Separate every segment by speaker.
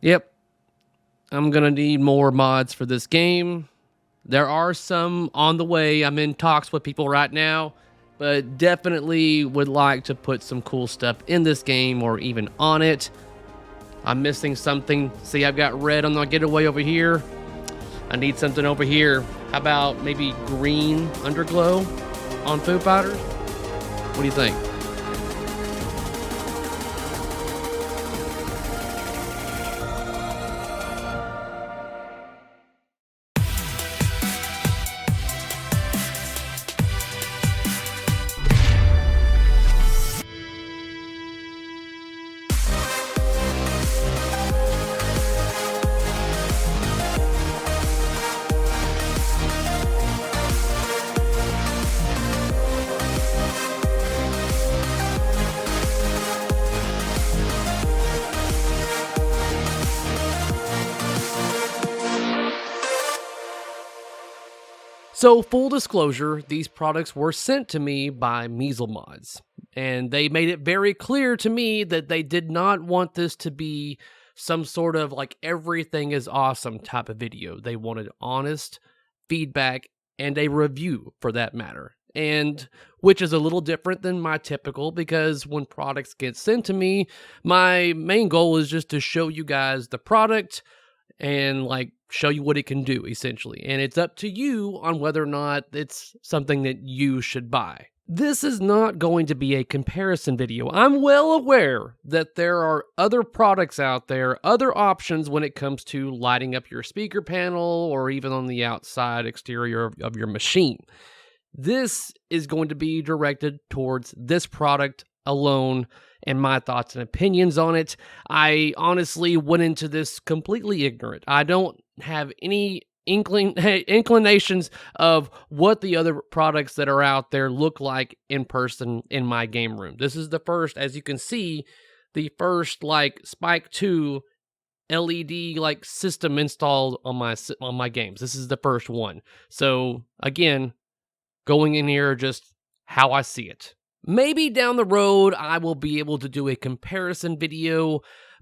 Speaker 1: Yep, I'm gonna need more mods for this game. There are some on the way. I'm in talks with people right now, but definitely would like to put some cool stuff in this game or even on it. I'm missing something. See, I've got red on the getaway over here. I need something over here. How about maybe green Underglow on Foo Fighters? What do you think? So, full disclosure, these products were sent to me by Mezel Mods, and they made it very clear to me that they did not want this to be some sort of like everything is awesome type of video. They wanted honest feedback and a review for that matter. And which is a little different than my typical, because when products get sent to me, my main goal is just to show you guys the product and like show you what it can do essentially. And it's up to you on whether or not it's something that you should buy. This is not going to be a comparison video. I'm well aware that there are other products out there, other options when it comes to lighting up your speaker panel or even on the outside exterior of your machine. This is going to be directed towards this product alone and my thoughts and opinions on it. I honestly went into this completely ignorant. I don't have any inclinations of what the other products that are out there look like in person in my game room. This is the first, as you can see, the first like Spike 2 LED like system installed on my games. This is the first one. So again, going in here just how I see it. Maybe down the road I will be able to do a comparison video,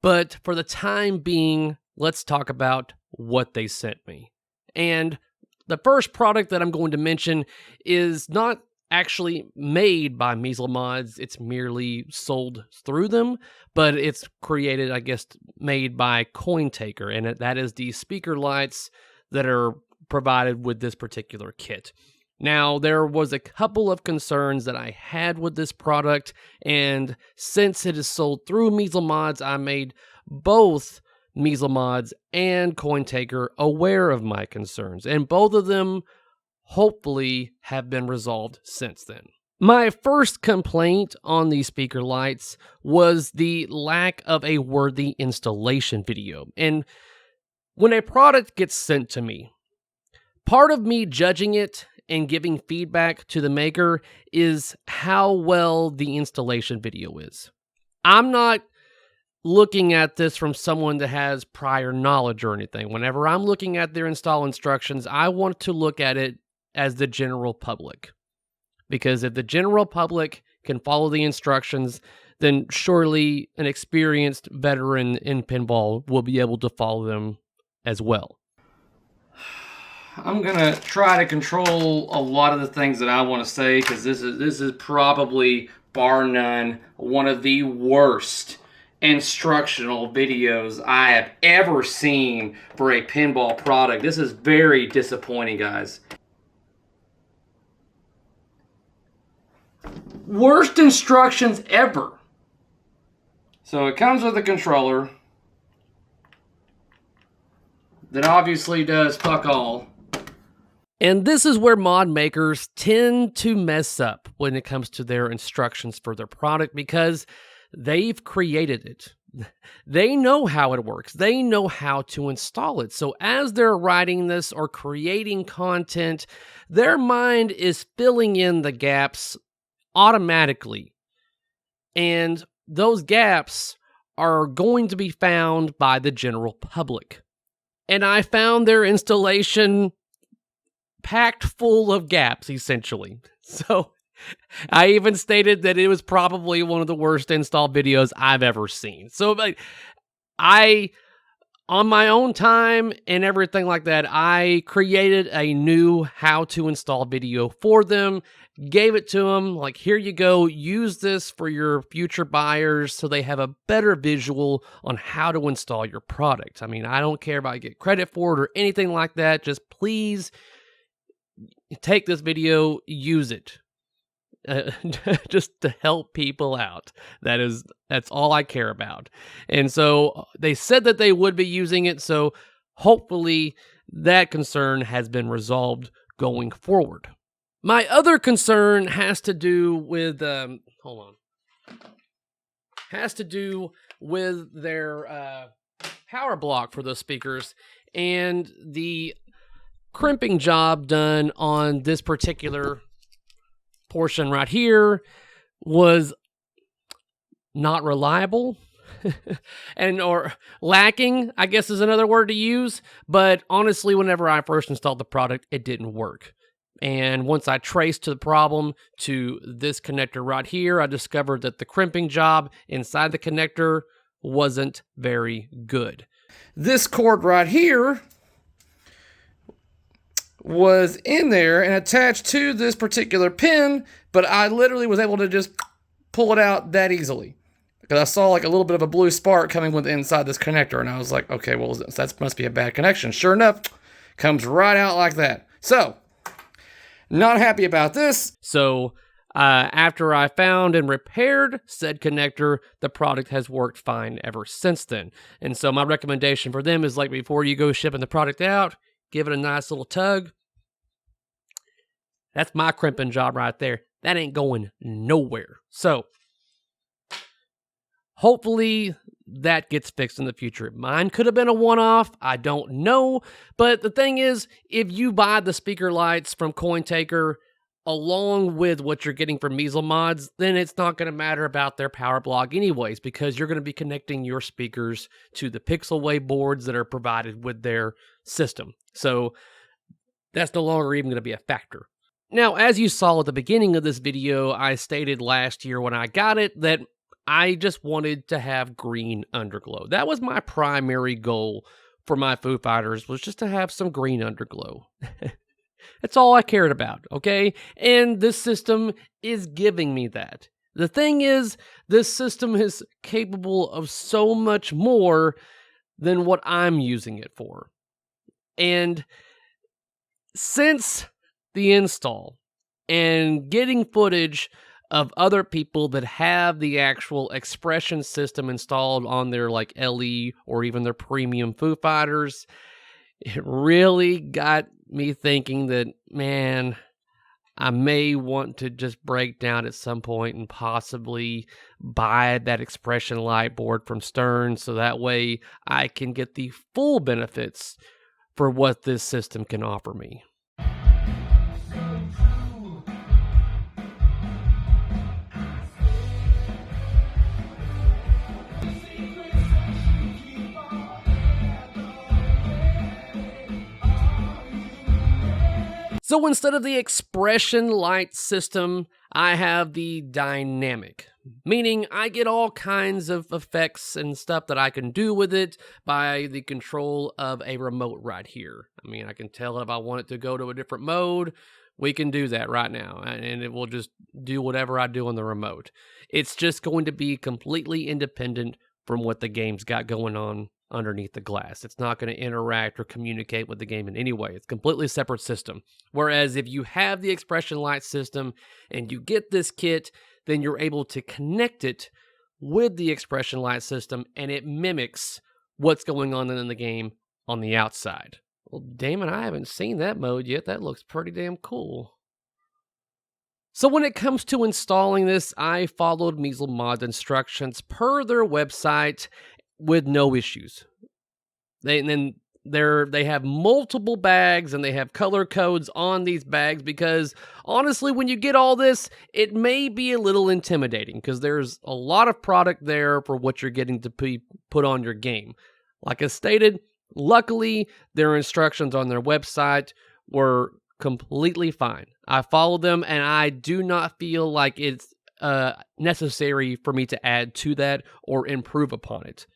Speaker 1: but for the time being, let's talk about what they sent me. And the first product that I'm going to mention is not actually made by Mezel Mods. It's merely sold through them, but it's created, I guess, made by CoinTaker, and that is the speaker lights that are provided with this particular kit. Now, there was a couple of concerns that I had with this product, and since it is sold through Mezel Mods, I made both Mezel Mods and CoinTaker aware of my concerns, and both of them hopefully have been resolved since then. My first complaint on these speaker lights was the lack of a worthy installation video. And when a product gets sent to me, part of me judging it and giving feedback to the maker is how well the installation video is. I'm not looking at this from someone that has prior knowledge or anything. Whenever I'm looking at their install instructions, I want to look at it as the general public. Because if the general public can follow the instructions, then surely an experienced veteran in pinball will be able to follow them as well. I'm gonna try to control a lot of the things that I want to say, because this is probably, bar none, one of the worst instructional videos I have ever seen for a pinball product. This is very disappointing, guys. Worst instructions ever. So it comes with a controller that obviously does fuck all. And this is where mod makers tend to mess up when it comes to their instructions for their product, because they've created it. They know how it works. They know how to install it. So as they're writing this or creating content, their mind is filling in the gaps automatically. And those gaps are going to be found by the general public. And I found their installation packed full of gaps, essentially. So I even stated that it was probably one of the worst install videos I've ever seen. So I On my own time and everything like that, I created a new how to install video for them, gave it to them, like, here you go, use this for your future buyers so they have a better visual on how to install your product. I mean, I don't care if I get credit for it or anything like that, just please take this video, use it. Just to help people out. That's all I care about. And so they said that they would be using it, so hopefully that concern has been resolved going forward. My other concern has to do with has to do with their power block for those speakers and the crimping job done on this particular portion right here was not reliable and or lacking, I guess is another word to use. But honestly, whenever I first installed the product, it didn't work. And once I traced the problem to this connector right here, I discovered that the crimping job inside the connector wasn't very good. This cord right here was in there and attached to this particular pin, but I literally was able to just pull it out that easily. Because I saw like a little bit of a blue spark coming with inside this connector, and I was like, okay, well, that must be a bad connection. Sure enough, comes right out like that. So, not happy about this. So, after I found and repaired said connector, the product has worked fine ever since then. And so my recommendation for them is, like, before you go shipping the product out, give it a nice little tug. That's my crimping job right there. That ain't going nowhere. So, hopefully that gets fixed in the future. Mine could have been a one-off. I don't know. But the thing is, if you buy the speaker lights from CoinTaker along with what you're getting from Mezel Mods, then it's not going to matter about their power block anyways, because you're going to be connecting your speakers to the Pixelway boards that are provided with their system. So that's no longer even going to be a factor. Now, as you saw at the beginning of this video, I stated last year when I got it that I just wanted to have green underglow. That was my primary goal for my Foo Fighters, was just to have some green underglow. That's all I cared about, okay? And this system is giving me that. The thing is, this system is capable of so much more than what I'm using it for. And since the install and getting footage of other people that have the actual expression system installed on their like LE or even their premium Foo Fighters, it really got me thinking that, man, I may want to just break down at some point and possibly buy that expression light board from Stern, so that way I can get the full benefits for what this system can offer me. So instead of the expression light system, I have the dynamic, meaning I get all kinds of effects and stuff that I can do with it by the control of a remote right here. I mean, I can tell if I want it to go to a different mode. We can do that right now, and it will just do whatever I do on the remote. It's just going to be completely independent from what the game's got going on underneath the glass. It's not going to interact or communicate with the game in any way. It's a completely separate system. Whereas if you have the expression light system and you get this kit, then you're able to connect it with the expression light system and it mimics what's going on in the game on the outside. Well, damn it, I haven't seen that mode yet. That looks pretty damn cool. So when it comes to installing this, I followed Mezel Mods instructions per their website with no issues. They have multiple bags and they have color codes on these bags because honestly, when you get all this, it may be a little intimidating because there's a lot of product there for what you're getting to put on your game. Like I stated, luckily, their instructions on their website were completely fine. I followed them and I do not feel like it's necessary for me to add to that or improve upon it.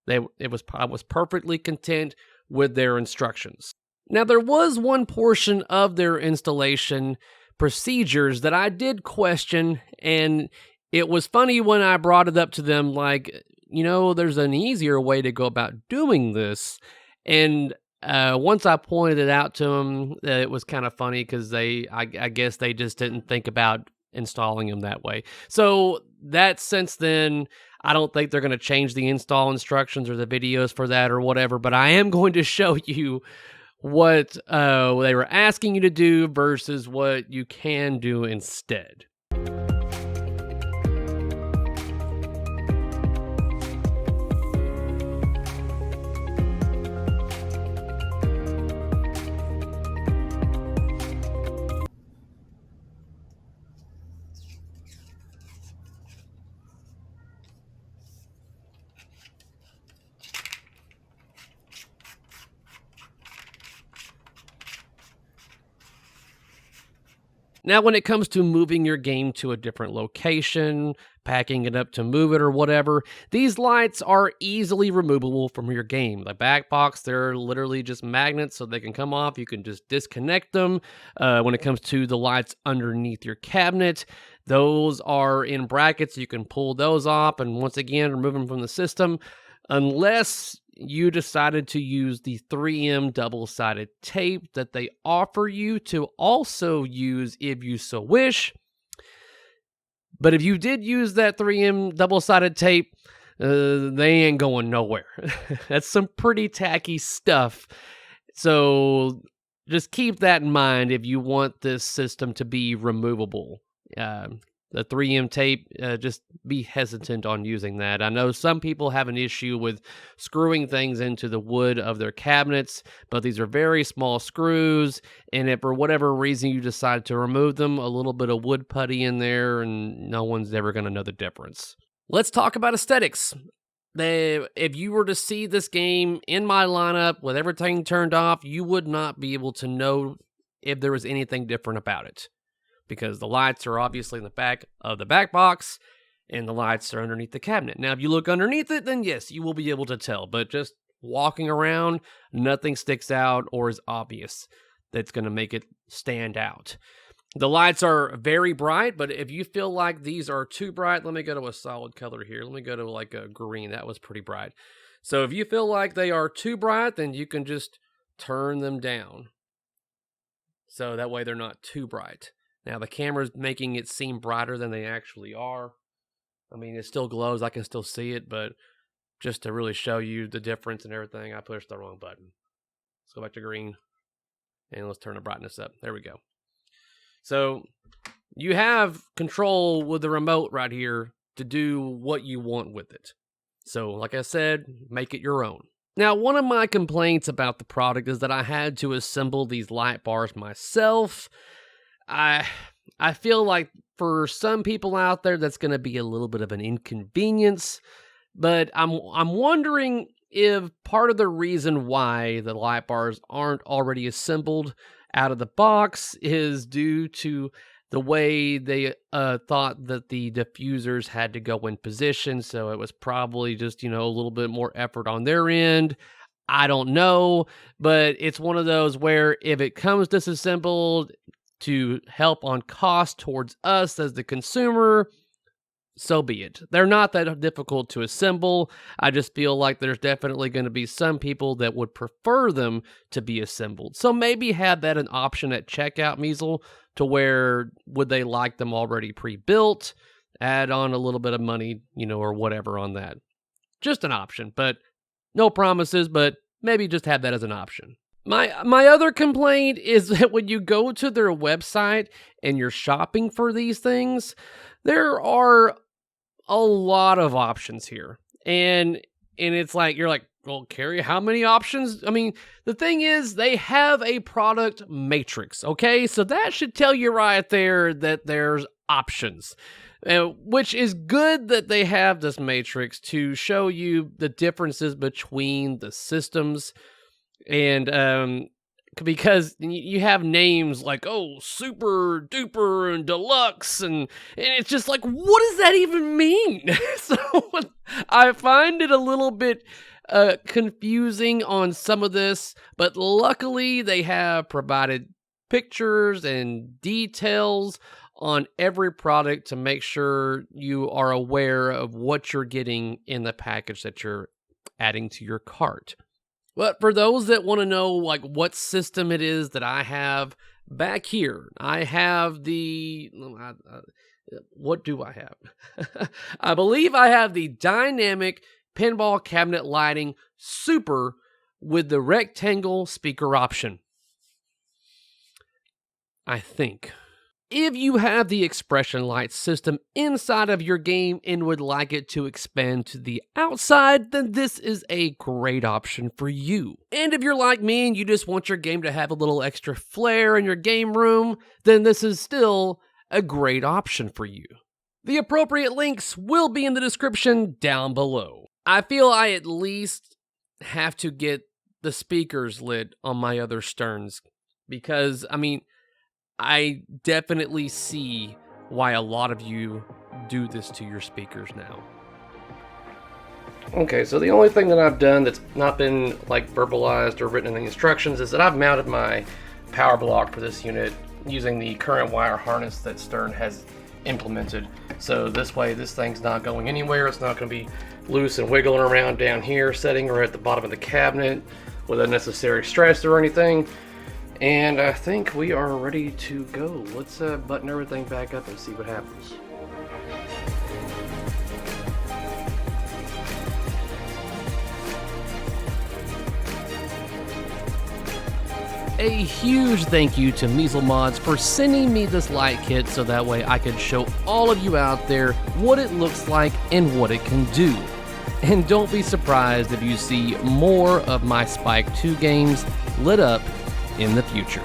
Speaker 1: I was perfectly content with their instructions. Now, there was one portion of their installation procedures that I did question, and it was funny when I brought it up to them, like, there's an easier way to go about doing this. And once I pointed it out to them, it was kind of funny because I guess they just didn't think about installing them that way. So that since then, I don't think they're going to change the install instructions or the videos for that or whatever, but I am going to show you what they were asking you to do versus what you can do instead. Now, when it comes to moving your game to a different location, packing it up to move it or whatever, these lights are easily removable from your game. The back box, they're literally just magnets so they can come off. You can just disconnect them. When it comes to the lights underneath your cabinet, those are in brackets. You can pull those off and once again remove them from the system unless you decided to use the 3M double-sided tape that they offer you to also use if you so wish. But if you did use that 3M double-sided tape, they ain't going nowhere. That's some pretty tacky stuff. So just keep that in mind if you want this system to be removable. The 3M tape, just be hesitant on using that. I know some people have an issue with screwing things into the wood of their cabinets, but these are very small screws, and if for whatever reason you decide to remove them, a little bit of wood putty in there, and no one's ever going to know the difference. Let's talk about aesthetics. If you were to see this game in my lineup with everything turned off, you would not be able to know if there was anything different about it, because the lights are obviously in the back of the back box, and the lights are underneath the cabinet. Now, if you look underneath it, then yes, you will be able to tell, but just walking around, nothing sticks out or is obvious that's going to make it stand out. The lights are very bright, but if you feel like these are too bright, let me go to a solid color here. Let me go to like a green. That was pretty bright. So if you feel like they are too bright, then you can just turn them down. So that way they're not too bright. Now, the camera's making it seem brighter than they actually are. I mean, it still glows. I can still see it, but just to really show you the difference and everything, I pushed the wrong button. Let's go back to green, and let's turn the brightness up. There we go. So you have control with the remote right here to do what you want with it. So, like I said, make it your own. Now, one of my complaints about the product is that I had to assemble these light bars myself. I feel like for some people out there, that's going to be a little bit of an inconvenience, but I'm wondering if part of the reason why the light bars aren't already assembled out of the box is due to the way they thought that the diffusers had to go in position, so it was probably just, a little bit more effort on their end. I don't know, but it's one of those where if it comes disassembled to help on cost towards us as the consumer, so be it. They're not that difficult to assemble. I just feel like there's definitely going to be some people that would prefer them to be assembled. So maybe have that an option at checkout, Mezel, to where would they like them already pre-built, add on a little bit of money, or whatever on that. Just an option, but no promises, but maybe just have that as an option. My other complaint is that when you go to their website and you're shopping for these things, there are a lot of options here. And it's like, you're like, well, Cary, how many options? I mean, the thing is, they have a product matrix, okay? So that should tell you right there that there's options. Which is good that they have this matrix to show you the differences between the systems. And because you have names like, super duper and deluxe, and it's just like, what does that even mean? So I find it a little bit confusing on some of this, but luckily they have provided pictures and details on every product to make sure you are aware of what you're getting in the package that you're adding to your cart. But for those that want to know like what system it is that I have back here, I have the what do I have? I believe I have the dynamic pinball cabinet lighting super with the rectangle speaker option. I think. If you have the expression light system inside of your game and would like it to expand to the outside, then this is a great option for you. And if you're like me and you just want your game to have a little extra flair in your game room, then this is still a great option for you. The appropriate links will be in the description down below. I feel I at least have to get the speakers lit on my other Sterns because, I mean, I definitely see why a lot of you do this to your speakers now. Okay, so the only thing that I've done that's not been like verbalized or written in the instructions is that I've mounted my power block for this unit using the current wire harness that Stern has implemented. So this way this thing's not going anywhere. It's not going to be loose and wiggling around down here, sitting or at the bottom of the cabinet with unnecessary stress or anything. And I think we are ready to go. Let's button everything back up and see what happens. A huge thank you to Mezel Mods for sending me this light kit so that way I could show all of you out there what it looks like and what it can do. And don't be surprised if you see more of my Spike 2 games lit up in the future.